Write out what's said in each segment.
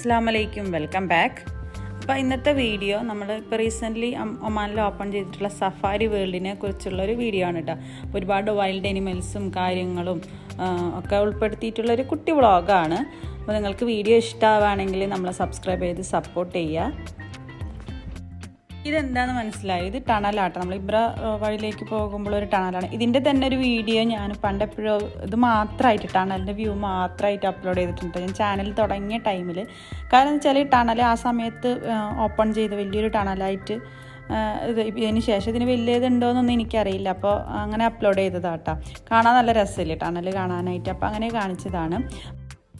അസ്സലാമലൈക്കും, welcome back. അപ്പോൾ ഇന്നത്തെ വീഡിയോ നമ്മൾ ഇപ്പോൾ റീസെൻ്റ്ലി ഒമാനിൽ ഓപ്പൺ ചെയ്തിട്ടുള്ള സഫാരി വേൾഡിനെ കുറിച്ചുള്ളൊരു വീഡിയോ ആണ് കേട്ടോ. ഒരുപാട് വൈൽഡ് അനിമൽസും കാര്യങ്ങളും ഒക്കെ ഉൾപ്പെടുത്തിയിട്ടുള്ളൊരു കുട്ടി വ്ളോഗാണ്. അപ്പോൾ നിങ്ങൾക്ക് വീഡിയോ ഇഷ്ടമാവുകയാണെങ്കിൽ നമ്മളെ സബ്സ്ക്രൈബ് ചെയ്ത് സപ്പോർട്ട് ചെയ്യുക. ഇതെന്താണെന്ന് മനസ്സിലായി, ഇത് ടണലാട്ടോ. നമ്മൾ ഇബ്ര വഴിയിലേക്ക് പോകുമ്പോൾ ഒരു ടണലാണ്. ഇതിൻ്റെ തന്നെ ഒരു വീഡിയോ ഞാൻ പണ്ടെപ്പോഴും ഇത് മാത്രമായിട്ട് ടണലിൻ്റെ വ്യൂ മാത്രമായിട്ട് അപ്ലോഡ് ചെയ്തിട്ടുണ്ട് ഞാൻ ചാനൽ തുടങ്ങിയ ടൈമിൽ. കാരണം എന്ന് വെച്ചാൽ ഈ ടണൽ ആ സമയത്ത് ഓപ്പൺ ചെയ്ത് വലിയൊരു ടണലായിട്ട് ഇതിന് ശേഷം ഇതിന് വലിയതുണ്ടോയെന്നൊന്നും എനിക്കറിയില്ല. അപ്പോൾ അങ്ങനെ അപ്ലോഡ് ചെയ്തതാട്ടോ. കാണാൻ നല്ല രസമില്ലേ ടണൽ കാണാനായിട്ട്, അപ്പോൾ അങ്ങനെ കാണിച്ചതാണ്.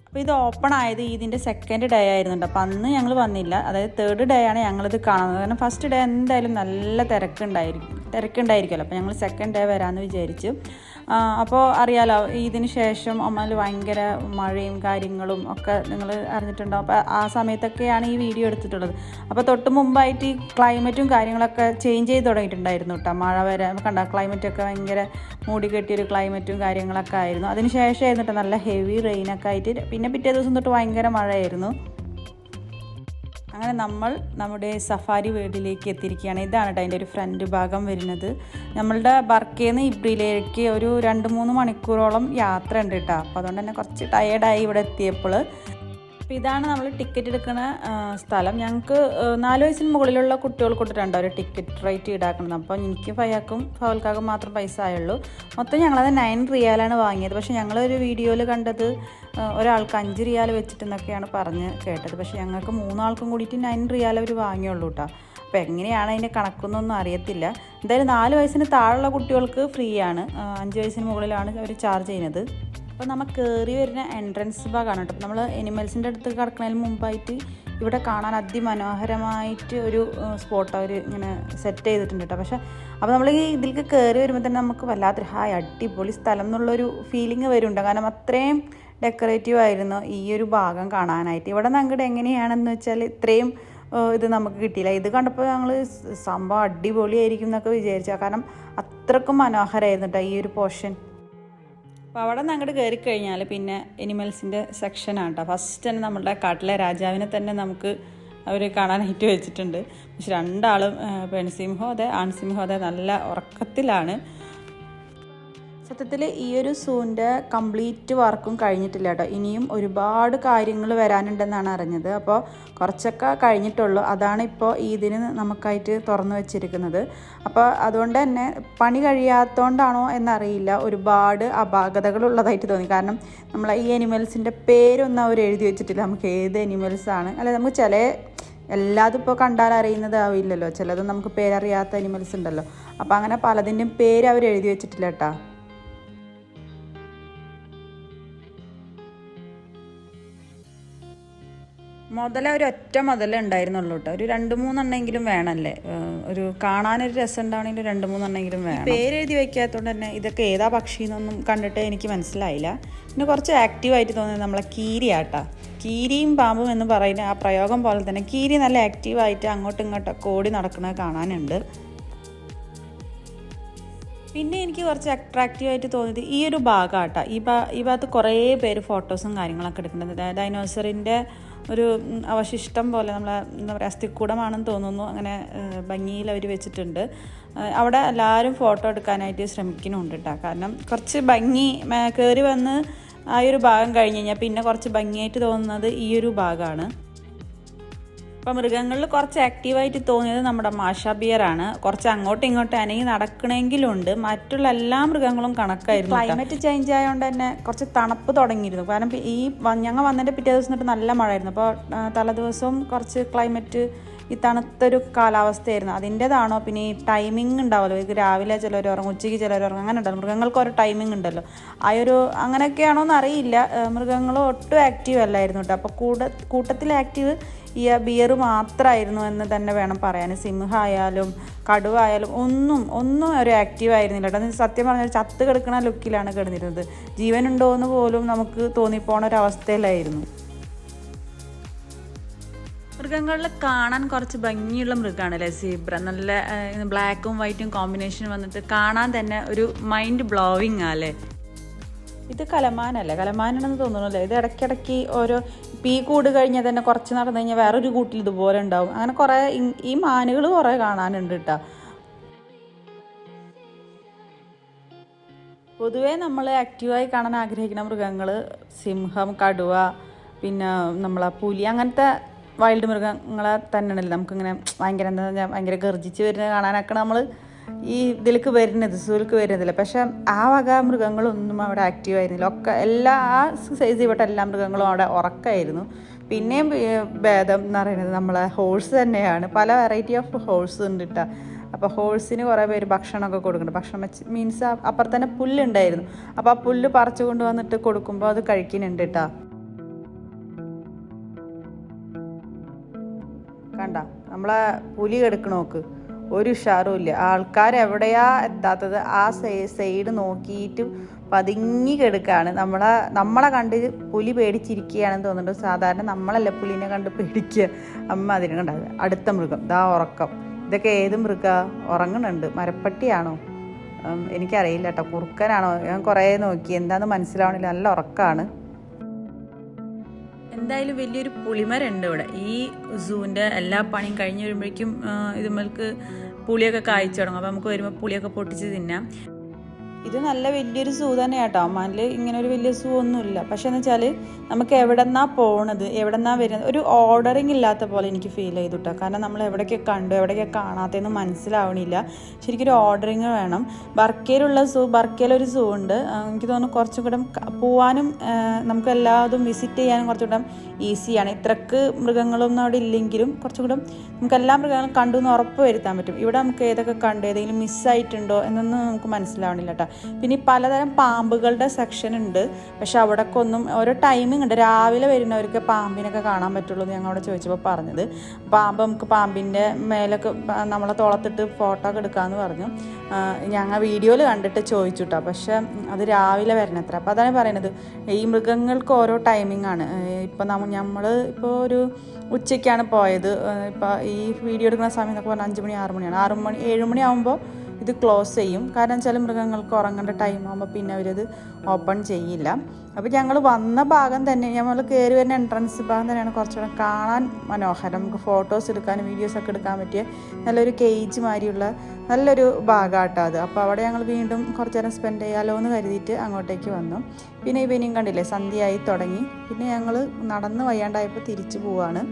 അപ്പോൾ ഇത് ഓപ്പൺ ആയത് ഇതിൻ്റെ സെക്കൻഡ് ഡേ ആയിരുന്നുണ്ട്. അപ്പോൾ അന്ന് ഞങ്ങൾ വന്നില്ല, അതായത് തേർഡ് ഡേ ആണ് ഞങ്ങളിത് കാണുന്നത്. കാരണം ഫസ്റ്റ് ഡേ എന്തായാലും നല്ല തിരക്കുണ്ടായിരിക്കുമല്ലോ. അപ്പോൾ ഞങ്ങൾ സെക്കൻഡ് ഡേ വരാമെന്ന് വിചാരിച്ചു. അപ്പോൾ അറിയാലോ, ഇതിന് ശേഷം ഒമാനിൽ ഭയങ്കര മഴയും കാര്യങ്ങളും ഒക്കെ നിങ്ങൾ അറിഞ്ഞിട്ടുണ്ടാവും. അപ്പോൾ ആ സമയത്തൊക്കെയാണ് ഈ വീഡിയോ എടുത്തിട്ടുള്ളത്. അപ്പോൾ തൊട്ട് മുമ്പായിട്ട് ഈ ക്ലൈമറ്റും കാര്യങ്ങളൊക്കെ ചേഞ്ച് ചെയ്ത് തുടങ്ങിയിട്ടുണ്ടായിരുന്നു കേട്ടോ. മഴ വരെ കണ്ട ക്ലൈമറ്റൊക്കെ ഭയങ്കര മൂടി കെട്ടിയൊരു ക്ലൈമറ്റും കാര്യങ്ങളൊക്കെ ആയിരുന്നു. അതിന് ശേഷമായിരുന്നു കേട്ടോ നല്ല ഹെവി റെയിനൊക്കെ ആയിട്ട്. പിന്നെ പിറ്റേ ദിവസം തൊട്ട് ഭയങ്കര മഴയായിരുന്നു. അങ്ങനെ നമ്മൾ നമ്മുടെ സഫാരി വേൾഡിലേക്ക് എത്തിയിരിക്കുകയാണ്. ഇതാണ് കേട്ടോ അതിൻ്റെ ഒരു ഫ്രണ്ട് ഭാഗം വരുന്നത്. നമ്മളുടെ ബർക്കയിൽ നിന്ന് ഇബ്രിയിലേക്ക് ഒരു 2-3 മണിക്കൂറോളം യാത്ര ഉണ്ട് കേട്ടോ. അപ്പോൾ അതുകൊണ്ട് തന്നെ കുറച്ച് ടയേർഡായി ഇവിടെ എത്തിയപ്പോൾ. അപ്പോൾ ഇതാണ് നമ്മൾ ടിക്കറ്റ് എടുക്കുന്ന സ്ഥലം. ഞങ്ങൾക്ക് 4 വയസ്സിന് മുകളിലുള്ള കുട്ടികൾക്ക് കൊടുത്തിട്ടുണ്ട് ഒരു ടിക്കറ്റ് റേറ്റ് ഈടാക്കുന്നത്. അപ്പോൾ എനിക്ക് ഫയാക്കും ഫൗൽക്കാക്കും മാത്രം പൈസ ആയുള്ളൂ. മൊത്തം ഞങ്ങളത് 9 റിയാലാണ് വാങ്ങിയത്. പക്ഷേ ഞങ്ങളൊരു വീഡിയോയിൽ കണ്ടത് ഒരാൾക്ക് 5 റിയാൽ വെച്ചിട്ടെന്നൊക്കെയാണ് പറഞ്ഞ് കേട്ടത്. പക്ഷേ ഞങ്ങൾക്ക് 3 ആൾക്കും കൂടിയിട്ട് 9 റിയാൽ അവർ വാങ്ങിയുള്ളൂ കേട്ടോ. അപ്പോൾ എങ്ങനെയാണ് അതിൻ്റെ കണക്കൊന്നൊന്നും അറിയത്തില്ല. എന്തായാലും 4 വയസ്സിന് താഴെയുള്ള കുട്ടികൾക്ക് ഫ്രീ ആണ്, 5 വയസ്സിന് മുകളിലാണ് അവർ ചാർജ് ചെയ്യുന്നത്. അപ്പോൾ നമ്മൾ കയറി വരുന്ന എൻട്രൻസ് ഭാഗമാണ് കേട്ടോ. നമ്മൾ എനിമൽസിൻ്റെ അടുത്ത് കിടക്കുന്നതിന് മുമ്പായിട്ട് ഇവിടെ കാണാൻ അതിമനോഹരമായിട്ട് ഒരു സ്പോട്ട് അവർ ഇങ്ങനെ സെറ്റ് ചെയ്തിട്ടുണ്ട് കേട്ടോ. പക്ഷേ അപ്പോൾ നമ്മൾ ഈ ഇതിലേക്ക് കയറി വരുമ്പോൾ തന്നെ നമുക്ക് വല്ലാത്തൊരു അടിപൊളി സ്ഥലം എന്നുള്ളൊരു ഫീലിംഗ് വരുന്നുണ്ട്. കാരണം അത്രയും ഡെക്കറേറ്റീവ് ആയിരുന്നു ഈ ഒരു ഭാഗം കാണാനായിട്ട്. ഇവിടെ നിന്ന് അങ്ങോട്ട് എങ്ങനെയാണെന്ന് വെച്ചാൽ ഇത്രയും ഇത് നമുക്ക് കിട്ടിയില്ല. ഇത് കണ്ടപ്പോൾ ഞങ്ങൾ സംഭവം അടിപൊളിയായിരിക്കും എന്നൊക്കെ വിചാരിച്ചാൽ, കാരണം അത്രക്കും മനോഹരമായിരുന്നു കേട്ടോ ഈ ഒരു പോർഷൻ. അപ്പോൾ അവിടെ നിന്ന് അങ്ങോട്ട് കയറി കഴിഞ്ഞാൽ പിന്നെ എനിമൽസിൻ്റെ സെക്ഷനാണ് കേട്ടോ. ഫസ്റ്റ് തന്നെ നമ്മളുടെ കാട്ടിലെ രാജാവിനെ തന്നെ നമുക്ക് അവർ കാണാനായിട്ട് വെച്ചിട്ടുണ്ട്. പക്ഷെ 2 ആളും പെൺസിംഹം അതെ ആൺസിംഹം അതെ നല്ല ഉറക്കത്തിലാണ്. സത്യത്തിൽ ഈ ഒരു സൂവിൻ്റെ കംപ്ലീറ്റ് വർക്കും കഴിഞ്ഞിട്ടില്ല കേട്ടോ. ഇനിയും ഒരുപാട് കാര്യങ്ങൾ വരാനുണ്ടെന്നാണ് അറിഞ്ഞത്. അപ്പോൾ കുറച്ചൊക്കെ കഴിഞ്ഞിട്ടുള്ളൂ. അതാണ് ഇപ്പോൾ ഇതിന് നമുക്കായിട്ട് തുറന്നു വെച്ചിരിക്കുന്നത്. അപ്പോൾ അതുകൊണ്ട് തന്നെ പണി കഴിയാത്തതുകൊണ്ടാണോ എന്നറിയില്ല, ഒരുപാട് അപാകതകളുള്ളതായിട്ട് തോന്നി. കാരണം നമ്മൾ ഈ എനിമൽസിൻ്റെ പേരൊന്നും അവർ എഴുതി വെച്ചിട്ടില്ല, നമുക്ക് ഏത് എനിമൽസാണ് അല്ലെ. നമുക്ക് എല്ലാതും ഇപ്പോൾ കണ്ടാൽ അറിയുന്നതാവില്ലല്ലോ, ചിലതും നമുക്ക് പേരറിയാത്ത എനിമൽസ് ഉണ്ടല്ലോ. അപ്പോൾ അങ്ങനെ പലതിൻ്റെയും പേര് അവർ എഴുതി വെച്ചിട്ടില്ല കേട്ടോ. ഒരു ഒറ്റ മുതലേ ഉണ്ടായിരുന്നുള്ളൂ കേട്ടോ. ഒരു 2-3 എണ്ണെങ്കിലും വേണമല്ലേ, ഒരു കാണാനൊരു രസം ഉണ്ടാവണമെങ്കിൽ 2-3 എണ്ണെങ്കിലും വേണം. പേരെഴുതി വയ്ക്കാത്തതുകൊണ്ട് തന്നെ ഇതൊക്കെ ഏതാ പക്ഷി എന്നൊന്നും കണ്ടിട്ട് എനിക്ക് മനസ്സിലായില്ല. പിന്നെ കുറച്ച് ആക്റ്റീവായിട്ട് തോന്നിയത് നമ്മളെ കീരിയാട്ടാ. കീരിയും പാമ്പും എന്ന് പറയുന്ന ആ പ്രയോഗം പോലെ തന്നെ കീരി നല്ല ആക്റ്റീവായിട്ട് അങ്ങോട്ടും ഇങ്ങോട്ടൊക്കെ ഓടി നടക്കുന്നത് കാണാനുണ്ട്. പിന്നെ എനിക്ക് കുറച്ച് അട്രാക്റ്റീവായിട്ട് തോന്നിയത് ഈ ഒരു ഭാഗമാട്ടോ. ഈ ഭാഗത്ത് കുറേ പേര് ഫോട്ടോസും കാര്യങ്ങളൊക്കെ എടുക്കുന്നുണ്ട്. ഡൈനോസറിൻ്റെ ഒരു അവശിഷ്ടം പോലെ നമ്മളെ എന്താ പറയുക അസ്ഥിക്കൂടമാണെന്ന് തോന്നുന്നു. അങ്ങനെ ഭംഗിയിൽ അവർ വെച്ചിട്ടുണ്ട്. അവിടെ എല്ലാവരും ഫോട്ടോ എടുക്കാനായിട്ട് ശ്രമിക്കുന്നുണ്ട് കേട്ടോ. കാരണം കുറച്ച് ഭംഗി കയറി വന്ന് ആ ഒരു ഭാഗം കഴിഞ്ഞ് കഴിഞ്ഞാൽ പിന്നെ കുറച്ച് ഭംഗിയായിട്ട് തോന്നുന്നത് ഈ ഒരു ഭാഗമാണ്. അപ്പോൾ മൃഗങ്ങളിൽ കുറച്ച് ആക്റ്റീവായിട്ട് തോന്നിയത് നമ്മുടെ മാഷാ ബിയറാണ്. കുറച്ച് അങ്ങോട്ടും ഇങ്ങോട്ടും അനങ്ങി നടക്കണമെങ്കിലുണ്ട്. മറ്റുള്ള എല്ലാ മൃഗങ്ങളും കണക്കായിരുന്നു. ക്ലൈമറ്റ് ചേഞ്ച് ആയതുകൊണ്ട് തന്നെ കുറച്ച് തണുപ്പ് തുടങ്ങിയിരുന്നു. കാരണം ഞങ്ങൾ വന്നതിൻ്റെ പിറ്റേ ദിവസം തൊട്ട് നല്ല മഴയായിരുന്നു. അപ്പോൾ തലേദിവസവും കുറച്ച് ക്ലൈമറ്റ് ഈ തണുത്തൊരു കാലാവസ്ഥയായിരുന്നു. അതിൻ്റേതാണോ പിന്നെ ഈ ടൈമിംഗ് ഉണ്ടാവുമല്ലോ, ഇത് രാവിലെ ചിലർ ഉറങ്ങും, ഉച്ചയ്ക്ക് ചിലർ ഉറങ്ങും, അങ്ങനെ ഉണ്ടല്ലോ. മൃഗങ്ങൾക്ക് ഒരു ടൈമിംഗ് ഉണ്ടല്ലോ. ആ ഒരു അങ്ങനെയൊക്കെയാണോ എന്ന് അറിയില്ല. മൃഗങ്ങൾ ഒട്ടും ആക്റ്റീവ് അല്ലായിരുന്നു കേട്ടോ. അപ്പോൾ കൂട്ടത്തിൽ ആക്റ്റീവ് ഈ ബിയർ മാത്രമായിരുന്നു എന്ന് തന്നെ വേണം പറയാൻ. സിംഹമായാലും കടുവായാലും ഒന്നും ഒരു ആക്റ്റീവ് ആയിരുന്നില്ല കേട്ടോ. സത്യം പറഞ്ഞാൽ ചത്ത് കിടക്കുന്ന ലുക്കിലാണ് കിടന്നിരുന്നത്. ജീവനുണ്ടോ എന്ന് പോലും നമുക്ക് തോന്നിപ്പോണ ഒരവസ്ഥയിലായിരുന്നു. മൃഗങ്ങളിൽ കാണാൻ കുറച്ച് ഭംഗിയുള്ള മൃഗമാണല്ലേ സീബ്ര. നല്ല ബ്ലാക്കും വൈറ്റും കോമ്പിനേഷൻ വന്നിട്ട് കാണാൻ തന്നെ ഒരു മൈൻഡ് ബ്ലോവിങ് അല്ലേ. ഇത് കലമാനല്ലേ, കലമാനാണെന്ന് തോന്നുന്നു അല്ലേ. ഇത് ഇടയ്ക്കിടയ്ക്ക് ഓരോ ഇപ്പോൾ ഈ കൂട് കഴിഞ്ഞാൽ തന്നെ കുറച്ച് നടന്നു കഴിഞ്ഞാൽ വേറൊരു കൂട്ടിൽ ഇതുപോലെ ഉണ്ടാവും. അങ്ങനെ കുറേ ഈ മാനുകൾ കുറേ കാണാനുണ്ട് കേട്ടോ. പൊതുവേ നമ്മൾ ആക്റ്റീവായി കാണാൻ ആഗ്രഹിക്കുന്ന മൃഗങ്ങൾ സിംഹം, കടുവ, പിന്നെ നമ്മളെ പുലി, അങ്ങനത്തെ വൈൽഡ് മൃഗങ്ങളെ തന്നെയാണല്ലോ നമുക്കിങ്ങനെ ഭയങ്കര എന്താ പറഞ്ഞാൽ ഭയങ്കര ഗർജിച്ച് വരുന്നത് കാണാനൊക്കെ നമ്മൾ ഈ ഇതിലേക്ക് വരുന്നത്, സൂലേക്ക് വരുന്നതില്ല. പക്ഷെ ആ വക മൃഗങ്ങളൊന്നും അവിടെ ആക്റ്റീവായിരുന്നില്ല. ഒക്കെ എല്ലാ ആ സൈസ് ചെയ്യപ്പെട്ട എല്ലാ മൃഗങ്ങളും അവിടെ ഉറക്കമായിരുന്നു. പിന്നെയും ഭേദം എന്ന് പറയുന്നത് നമ്മളെ ഹോഴ്സ് തന്നെയാണ്. പല വെറൈറ്റി ഓഫ് ഹോഴ്സ് ഉണ്ട് കേട്ടോ. അപ്പോൾ ഹോഴ്സിന് കുറേ പേര് ഭക്ഷണമൊക്കെ കൊടുക്കുന്നുണ്ട്. ഭക്ഷണം വെച്ച് മീൻസ് അപ്പുറത്ത് തന്നെ പുല്ലുണ്ടായിരുന്നു. അപ്പോൾ ആ പുല്ല് പറിച്ചു കൊണ്ട് വന്നിട്ട് കൊടുക്കുമ്പോൾ അത് കഴിക്കുന്നുണ്ട് കേട്ടോ. കണ്ട നമ്മളെ പുലി കിടക്കണ നോക്ക്, ഒരു ഉഷാറും ഇല്ല. ആൾക്കാരെവിടെയാ എത്താത്തത് ആ സൈഡ് നോക്കിയിട്ട് പതുങ്ങി കിടക്കുകയാണ്. നമ്മളെ കണ്ട് പുലി പേടിച്ചിരിക്കുകയാണെന്ന് തോന്നുന്നുണ്ട്. സാധാരണ നമ്മളല്ലേ പുലിനെ കണ്ട് പേടിക്കുക. അമ്മ അതിനെ കണ്ടത് അടുത്ത മൃഗം ദാ ഉറക്കം. ഇതൊക്കെ ഏത് മൃഗമാണ്? ഉറങ്ങുന്നുണ്ട്. മരപ്പട്ടിയാണോ എനിക്കറിയില്ല കേട്ടോ, കുറുക്കനാണോ? ഞാൻ കുറേ നോക്കി, എന്താണെന്ന് മനസ്സിലാവണില്ല. നല്ല ഉറക്കമാണ്. എന്തായാലും വലിയൊരു പുളിമരമുണ്ട് ഇവിടെ. ഈ സൂവിൻ്റെ എല്ലാ പണിയും കഴിഞ്ഞ് വരുമ്പോഴേക്കും ഇതുമ്മൾക്ക് പുളിയൊക്കെ കായ്ച്ചു തുടങ്ങും. അപ്പോൾ നമുക്ക് വരുമ്പോൾ പുളിയൊക്കെ പൊട്ടിച്ച് തിന്നാം. ഇത് നല്ല വലിയൊരു സൂ തന്നെയാണ് കേട്ടോ. ഒമാനിൽ ഇങ്ങനെ ഒരു വലിയ സൂ ഒന്നുമില്ല. പക്ഷെ എന്ന് വെച്ചാൽ നമുക്ക് എവിടെന്നാ പോണത്, എവിടെന്നാ വരുന്നത്, ഒരു ഓർഡറിങ് ഇല്ലാത്ത പോലെ എനിക്ക് ഫീൽ ചെയ്തു കേട്ടോ. കാരണം നമ്മൾ എവിടേക്ക് കണ്ടു എവിടേക്ക് കാണാത്തതെന്ന് മനസ്സിലാവണില്ല. ശരിക്കും ഒരു ഓർഡറിങ് വേണം. ബർക്കയിലൊരു സൂ ഉണ്ട്. എനിക്ക് തോന്നുന്നു കുറച്ചും കൂടെ പോവാനും നമുക്ക് എല്ലാതും വിസിറ്റ് ചെയ്യാനും കുറച്ചും കൂടെ ഈസിയാണ്. ഇത്രക്ക് മൃഗങ്ങളൊന്നും അവിടെ ഇല്ലെങ്കിലും കുറച്ചും കൂടെ നമുക്ക് എല്ലാ മൃഗങ്ങളും കണ്ടു എന്ന് ഉറപ്പ് വരുത്താൻ പറ്റും. ഇവിടെ നമുക്ക് ഏതൊക്കെ കണ്ടു, ഏതെങ്കിലും മിസ്സായിട്ടുണ്ടോ എന്നൊന്നും നമുക്ക് മനസ്സിലാവണില്ല കേട്ടോ. പിന്നെ പലതരം പാമ്പുകളുടെ സെക്ഷൻ ഉണ്ട്. പക്ഷെ അവിടേക്ക് ഒന്നും ഓരോ ടൈമിംഗ് ഉണ്ട്. രാവിലെ വരുന്നവർക്ക് പാമ്പിനൊക്കെ കാണാൻ പറ്റുള്ളൂ എന്ന് ഞങ്ങളോട് ചോദിച്ചപ്പോൾ പറഞ്ഞത്. പാമ്പ് നമുക്ക് പാമ്പിൻ്റെ മേലൊക്കെ നമ്മളെ തോളത്തിട്ട് ഫോട്ടോ ഒക്കെ എടുക്കാമെന്ന് പറഞ്ഞു. ഞങ്ങൾ വീഡിയോയിൽ കണ്ടിട്ട് ചോദിച്ചു കേട്ടോ. പക്ഷെ അത് രാവിലെ വരണത്ര. അപ്പോൾ അതാണ് പറയുന്നത്, ഈ മൃഗങ്ങൾക്ക് ഓരോ ടൈമിംഗ് ആണ്. ഇപ്പോൾ നമ്മൾ ഇപ്പോൾ ഒരു ഉച്ചയ്ക്കാണ് പോയത്. ഇപ്പോൾ ഈ വീഡിയോ എടുക്കുന്ന സമയം എന്നൊക്കെ പറഞ്ഞാൽ 5 മണി 6 മണിയാണ്. 7 മണി ആകുമ്പോൾ ഇത് ക്ലോസ് ചെയ്യും. കാരണം ചില മൃഗങ്ങൾക്ക് ഉറങ്ങേണ്ട ടൈം ആകുമ്പോൾ പിന്നെ അവരത് ഓപ്പൺ ചെയ്യില്ല. അപ്പോൾ ഞങ്ങൾ വന്ന ഭാഗം തന്നെ, നമ്മൾ കയറി വരുന്ന എൻട്രൻസ് ഭാഗം തന്നെയാണ് കുറച്ചുകൂടെ കാണാൻ മനോഹരം. നമുക്ക് ഫോട്ടോസ് എടുക്കാനും വീഡിയോസൊക്കെ എടുക്കാൻ പറ്റിയ നല്ലൊരു കേജ് മാതിരിയുള്ള നല്ലൊരു ഭാഗമാട്ടോ അത്. അപ്പോൾ അവിടെ ഞങ്ങൾ വീണ്ടും കുറച്ച് നേരം സ്പെൻഡ് ചെയ്യാമല്ലോ എന്ന് കരുതിയിട്ട് അങ്ങോട്ടേക്ക് വന്നു. പിന്നെ ഈവനിങ് കണ്ടില്ലേ, സന്ധ്യയായി തുടങ്ങി. പിന്നെ ഞങ്ങൾ നടന്ന് വയ്യാണ്ടായപ്പോൾ തിരിച്ചു പോവാണ്.